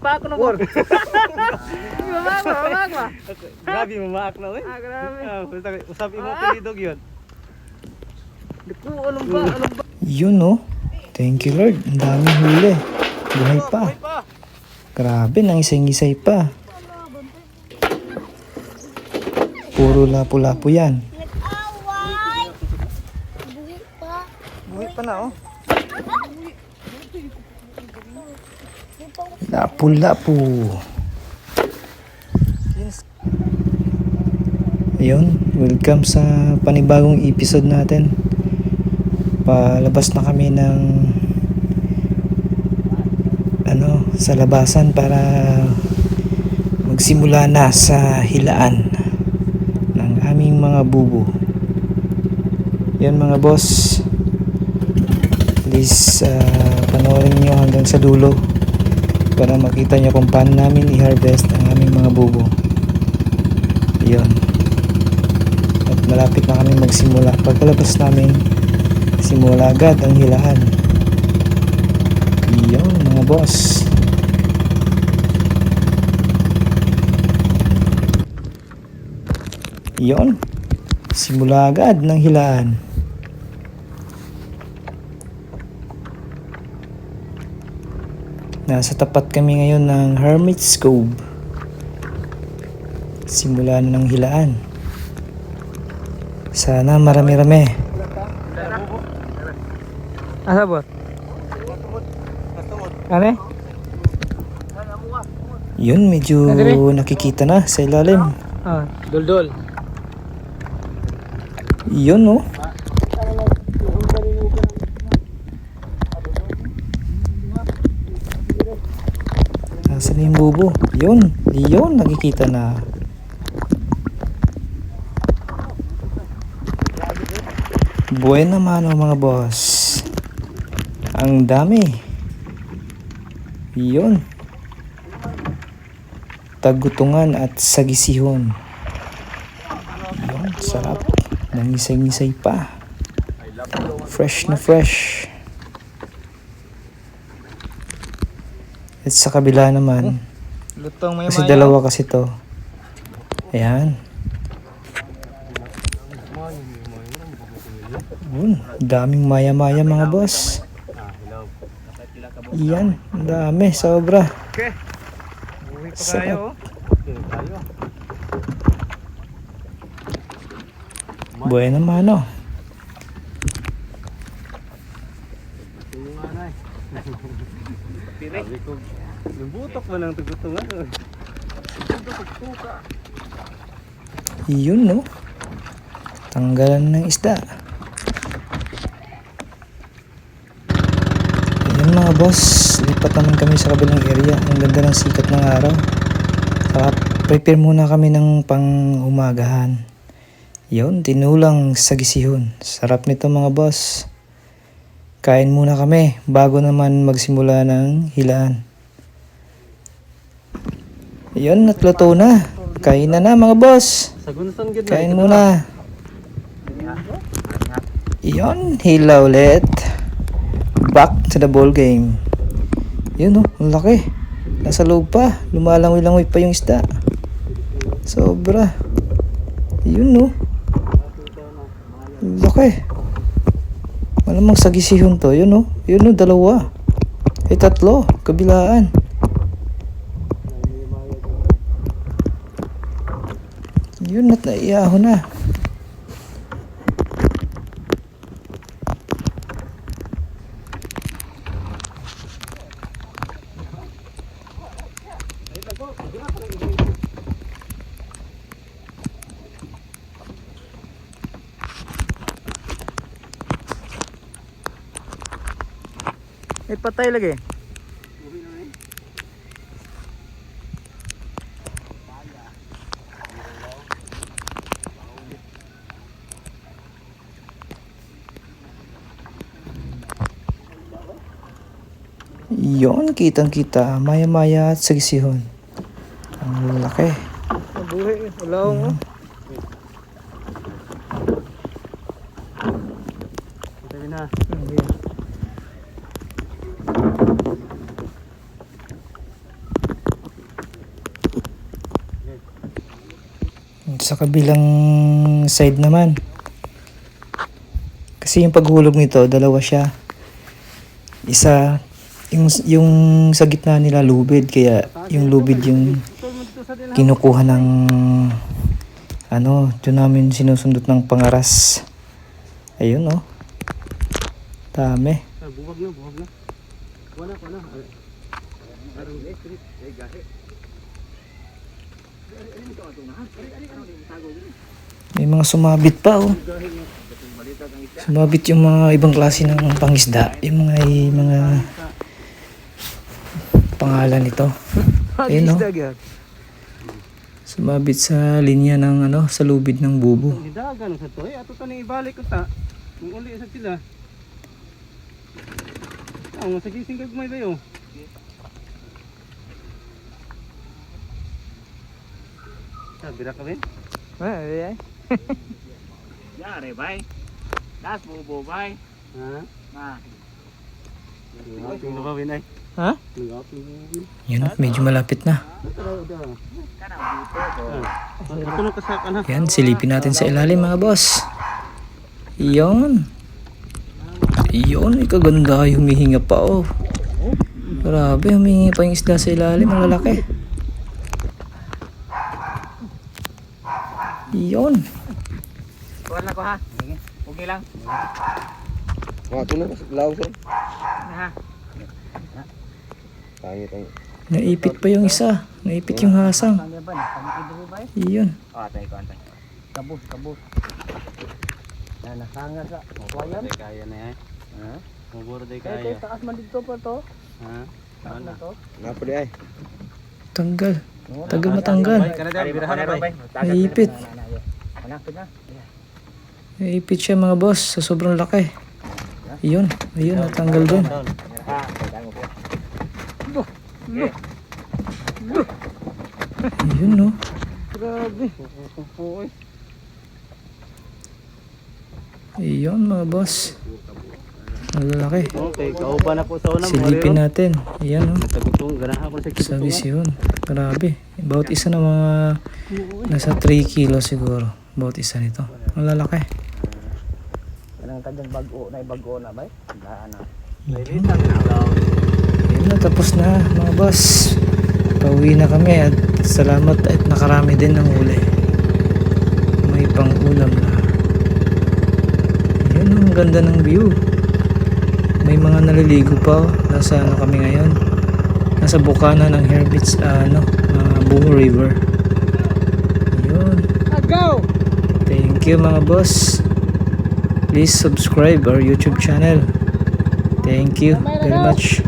pa ako na bor. Mamag. Grabe, mamaak na eh. Grabe. Usap mo pilidog yun. Dito, anong ba? Yun no. Thank you Lord. Ang daming huli. Buhay pa. Grabe, nang isay-isay pa. Puro lapu-lapu yan. Nag-away! Buhay pa. Buhit pa na oh. Lapu-lapu. Ayun, welcome sa panibagong episode natin. Palabas na kami ng sa labasan para magsimula na sa hilaan ng aming mga bubo. Yan mga boss, please panoorin nyo hanggang sa dulo para makita nyo kung paano namin i-harvest ang aming mga bubo. Yun, at malapit na kami magsimula. Pagkalabas namin, simula agad ang hilaan. Yun mga boss. Yun, simula agad ng hilaan. Nasa tapat kami ngayon ng Hermit's Cove. Simula na ng hilaan. Sana marami-rami. Asa bot? Ano? Yun, medyo nakikita na sa ilalim. Ah, dol. Yun no. Nasaan na yung bubo? Yun, nakikita na. Buwan naman mga boss. Ang dami. Yun. Tagutungan at sagisihon. Yun, sarap. Nangisay-ngisay pa. Fresh na fresh. At sa kabila naman, Lutong may kasi dalawa kasi to. Ayan. Yun, daming maya-maya mga boss. Yan, dami, sobra. Okay. Buhay pa Sarap. kayo. Buhay naman oh. Sabi ko, yung butok mo ng tugutungan. Yun no. Tanggalan ng isda. Ayan mga boss, lipat naman kami sa kabilang area. Ang ganda ng sikat ng araw. Saka prepare muna kami ng pang-umagahan. Yun, tinulang sagisihon. Sarap nito mga boss. Kain muna kami bago naman magsimula ng hilaan. Yun, natluto na. Kain na mga boss. Sagunson gid na. Kain muna. Yun, hilaw ulit. Back to the ball game. Yun oh, ang laki. Nasa loob pa. Lumalangoy-langoy pa yung isda. Sobra. Yun oh. Laki. Malamang sagisihon to. Yun oh. Yun oh, dalawa. Ay tatlo. Kabilaan. Yun at naiyaho na. May patay lagi. Yon, kitang-kita, maya-maya at sagisihon. Ang laki. Mabuhay, ulaw mo. Sabi na. sa kabilang side naman. Kasi yung paghulog nito, dalawa siya. Isa, yung sa gitna nila lubid, kaya yung lubid yung kinukuha ng doon namin sinusundot ng pangaras. Ayun oh. Dami. Buwag na, buwag na. Wala. Arang street, gahe. May mga sumabit pa oh. Sumabit yung mga ibang klase ng pangisda. Yung mga pangalan nito. Ayun oh. Sumabit sa linya ng sa lubid ng bubo. Ang hidagan sa to, ato taning ibalik ko ta. Ang uli sa sila. Ang sagising kag may bayo. Bira ka rin? Ay. Yare bay. Das bubo bay. Ha? Nah, Ating nabawin ay. Ha? Ating nabawin. Yun oh, medyo malapit na. kana buto ko. Ito nung kasakan ha. Yan, silipin natin sa ilalim mga boss. Yun. Yun, ikaganda. Humihinga pa oh. Grabe, humihinga pa yung isda sa ilalim. Ang lalaki. Yun. Kuha lang ko ha. Okay lang. Mga ito na, law sir. Ha. Pangit ang... Naipit pa yung isa. Naipit yung hasang. Ano ba? Pangkido bay. Yun. Ah, tay ko antay. Kabus. Na nasanga sa. Kuwayan. Kaya na eh. Ha? Maburo day Kaya kaya. taas man dito pa to. Ha? Taas na to. Napuli ay. Tanggal. Tagal matanggal. Kana dyan, birahan na bay. Naipit. Anak na. Naipit siya mga boss. Sa sobrang laki. Yun. Ayun, natanggal din. Ha, tango ko. Ayun no. Grabe. Ayun mga boss. Ang lalaki. Okay, kaupa na po sa unang Silipin natin. Ayan oh. Tagutong, ganahan ko sa Sabis yun. Grabe. Bawat isa na mga nasa 3 kilo siguro. Bawat isa nito. Ang lalaki. Anong kanyang bago na bay? Daan na. Ayun na, tapos na mga boss. Pauwi na kami at salamat at nakarami din ng huli. May pang ulam na. Ayun, ang ganda ng view. May mga naliligo pa oh. Nasa kami ngayon. Nasa bukana ng Herbits, Buho River. Ayun. Go! Thank you mga boss. Please subscribe our YouTube channel. Thank you very much.